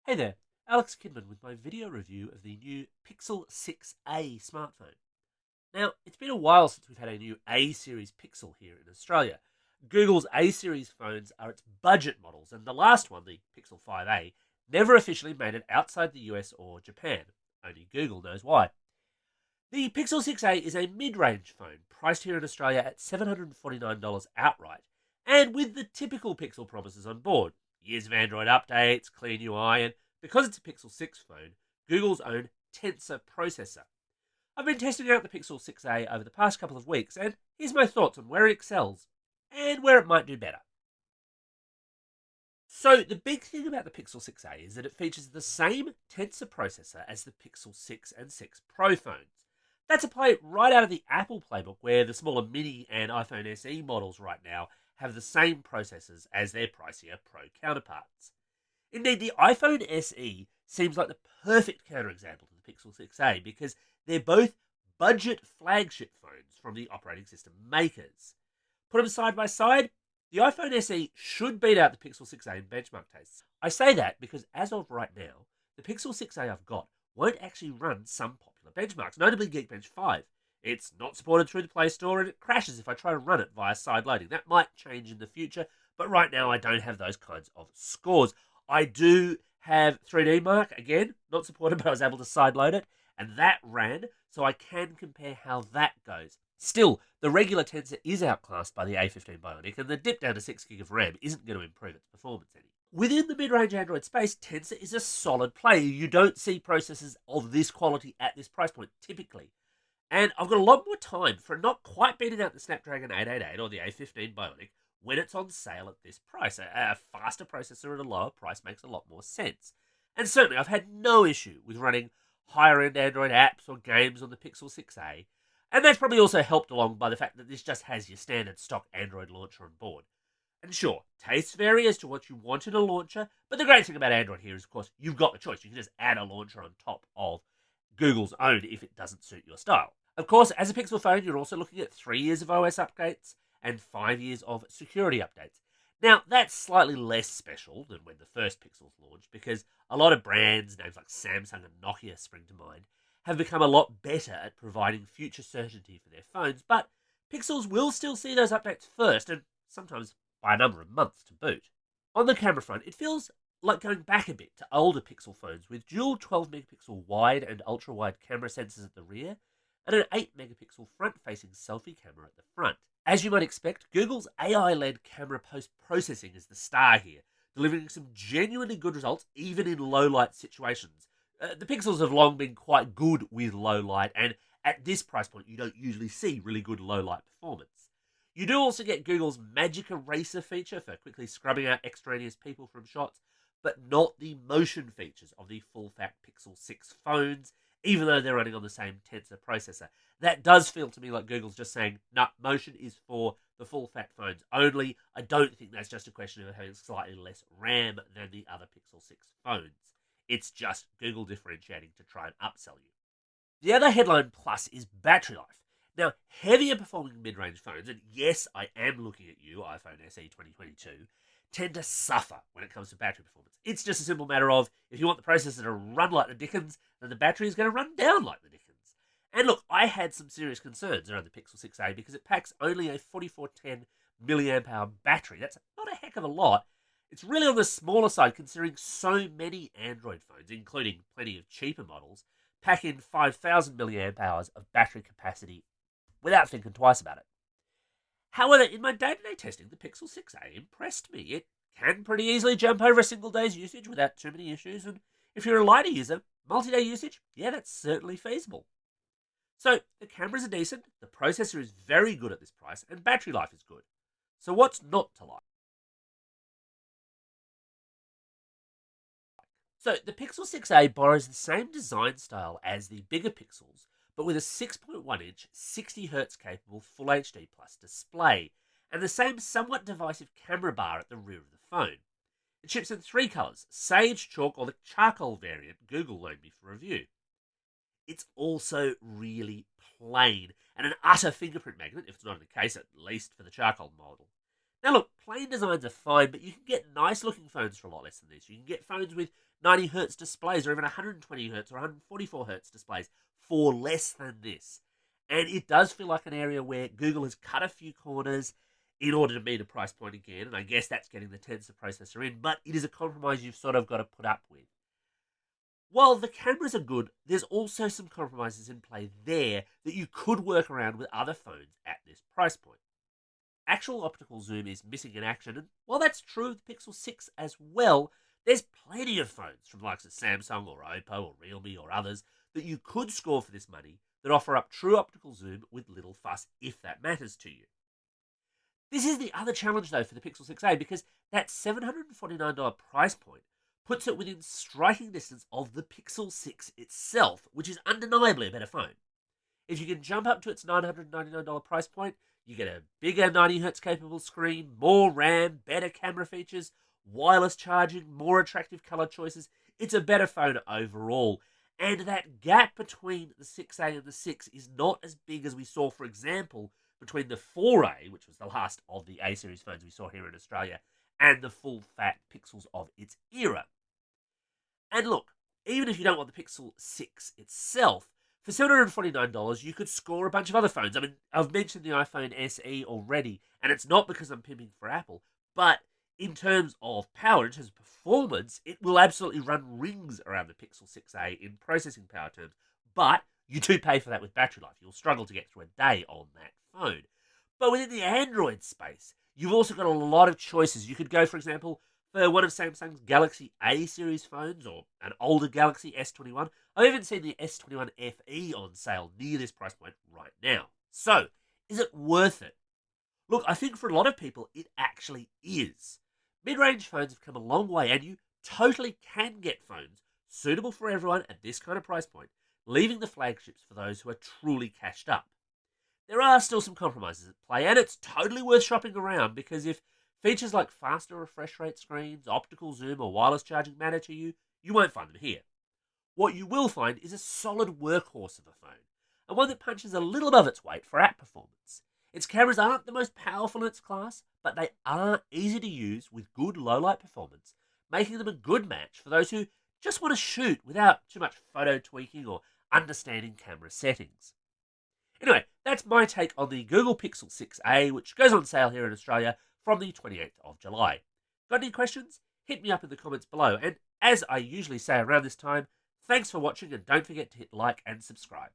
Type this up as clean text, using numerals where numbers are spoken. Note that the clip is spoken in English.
Hey there, Alex Kidman with my video review of the new Pixel 6a smartphone. Now, it's been a while since we've had a new A-series Pixel here in Australia. Google's A-series phones are its budget models, and the last one, the Pixel 5a, never officially made it outside the US or Japan. Only Google knows why. The Pixel 6a is a mid-range phone, priced here in Australia at $749 outright, and with the typical Pixel promises on board. Years of Android updates, clean UI, and because it's a Pixel 6 phone, Google's own Tensor processor. I've been testing out the Pixel 6a over the past couple of weeks, and here's my thoughts on where it excels and where it might do better. So, the big thing about the Pixel 6a is that it features the same Tensor processor as the Pixel 6 and 6 Pro phones. That's a play right out of the Apple playbook, where the smaller Mini and iPhone SE models right now have the same processors as their pricier Pro counterparts. Indeed, the iPhone SE seems like the perfect counterexample to the Pixel 6a because they're both budget flagship phones from the operating system makers. Put them side by side, the iPhone SE should beat out the Pixel 6a in benchmark tests. I say that because as of right now, the Pixel 6a I've got won't actually run some popular benchmarks, notably Geekbench 5. It's not supported through the Play Store and it crashes if I try to run it via side loading. That might change in the future, but right now I don't have those kinds of scores. I do have 3D Mark, again, not supported, but I was able to side load it, and that ran, so I can compare how that goes. Still, the regular Tensor is outclassed by the A15 Bionic, and the dip down to 6GB of RAM isn't going to improve its performance any. Within the mid-range Android space, Tensor is a solid play. You don't see processors of this quality at this price point, typically. And I've got a lot more time for not quite beating out the Snapdragon 888 or the A15 Bionic when it's on sale at this price. A faster processor at a lower price makes a lot more sense. And certainly, I've had no issue with running higher-end Android apps or games on the Pixel 6a. And that's probably also helped along by the fact that this just has your standard stock Android launcher on board. And sure, tastes vary as to what you want in a launcher, but the great thing about Android here is, of course, you've got the choice. You can just add a launcher on top of Google's own if it doesn't suit your style. Of course, as a Pixel phone, you're also looking at 3 years of OS updates and 5 years of security updates. Now, that's slightly less special than when the first Pixels launched, because a lot of brands, names like Samsung and Nokia spring to mind, have become a lot better at providing future certainty for their phones, but Pixels will still see those updates first, and sometimes by a number of months to boot. On the camera front, it feels like going back a bit to older Pixel phones with dual 12-megapixel wide and ultra-wide camera sensors at the rear, and an 8-megapixel front-facing selfie camera at the front. As you might expect, Google's AI-led camera post-processing is the star here, delivering some genuinely good results even in low-light situations. The Pixels have long been quite good with low light, and at this price point you don't usually see really good low-light performance. You do also get Google's Magic Eraser feature for quickly scrubbing out extraneous people from shots, but not the motion features of the full-fat Pixel 6 phones, even though they're running on the same Tensor processor. That does feel to me like Google's just saying, nah, motion is for the full-fat phones only. I don't think that's just a question of having slightly less RAM than the other Pixel 6 phones. It's just Google differentiating to try and upsell you. The other headline plus is battery life. Now, heavier performing mid-range phones, and yes, I am looking at you, iPhone SE 2022, tend to suffer when it comes to battery performance. It's just a simple matter of, if you want the processor to run like the dickens, then the battery is going to run down like the dickens. And look, I had some serious concerns around the Pixel 6a because it packs only a 4410 milliamp hour battery. That's not a heck of a lot. It's really on the smaller side considering so many Android phones, including plenty of cheaper models, pack in 5000 milliamp hours of battery capacity without thinking twice about it. However, in my day-to-day testing, the Pixel 6a impressed me. It can pretty easily jump over a single day's usage without too many issues, and if you're a lighter user, multi-day usage, yeah, that's certainly feasible. So, the cameras are decent, the processor is very good at this price, and battery life is good. So what's not to like? So, the Pixel 6a borrows the same design style as the bigger Pixels, but with a 6.1-inch, 60Hz capable Full HD Plus display, and the same somewhat divisive camera bar at the rear of the phone. It ships in 3 colours, Sage, Chalk, or the Charcoal variant Google loaned me for review. It's also really plain, and an utter fingerprint magnet, if it's not the case, at least for the Charcoal model. Now look, plain designs are fine, but you can get nice looking phones for a lot less than this. You can get phones with 90Hz displays or even 120Hz or 144Hz displays for less than this. And it does feel like an area where Google has cut a few corners in order to meet a price point again, and I guess that's getting the Tensor processor in, but it is a compromise you've sort of got to put up with. While the cameras are good, there's also some compromises in play there that you could work around with other phones at this price point. Actual optical zoom is missing in action, and while that's true of the Pixel 6 as well, there's plenty of phones from the likes of Samsung or Oppo or Realme or others that you could score for this money that offer up true optical zoom with little fuss if that matters to you. This is the other challenge though for the Pixel 6a because that $749 price point puts it within striking distance of the Pixel 6 itself, which is undeniably a better phone. If you can jump up to its $999 price point, you get a bigger 90Hz capable screen, more RAM, better camera features, wireless charging, more attractive color choices. It's a better phone overall. And that gap between the 6A and the 6 is not as big as we saw, for example, between the 4A, which was the last of the A series phones we saw here in Australia, and the full fat Pixels of its era. And look, even if you don't want the Pixel 6 itself, for $749, you could score a bunch of other phones. I mean, I've mentioned the iPhone SE already, and it's not because I'm pimping for Apple, but in terms of power, in terms of performance, it will absolutely run rings around the Pixel 6a in processing power terms, but you do pay for that with battery life. You'll struggle to get through a day on that phone. But within the Android space, you've also got a lot of choices. You could go, for example, for one of Samsung's Galaxy A series phones or an older Galaxy S21. I've even seen the S21 FE on sale near this price point right now. So, is it worth it? Look, I think for a lot of people, it actually is. Mid-range phones have come a long way, and you totally can get phones suitable for everyone at this kind of price point, leaving the flagships for those who are truly cashed up. There are still some compromises at play, and it's totally worth shopping around because if features like faster refresh rate screens, optical zoom, or wireless charging matter to you, you won't find them here. What you will find is a solid workhorse of a phone, and one that punches a little above its weight for app performance. Its cameras aren't the most powerful in its class, but they are easy to use with good low-light performance, making them a good match for those who just want to shoot without too much photo tweaking or understanding camera settings. Anyway, that's my take on the Google Pixel 6a, which goes on sale here in Australia from the 28th of July. Got any questions? Hit me up in the comments below, and as I usually say around this time, thanks for watching and don't forget to hit like and subscribe.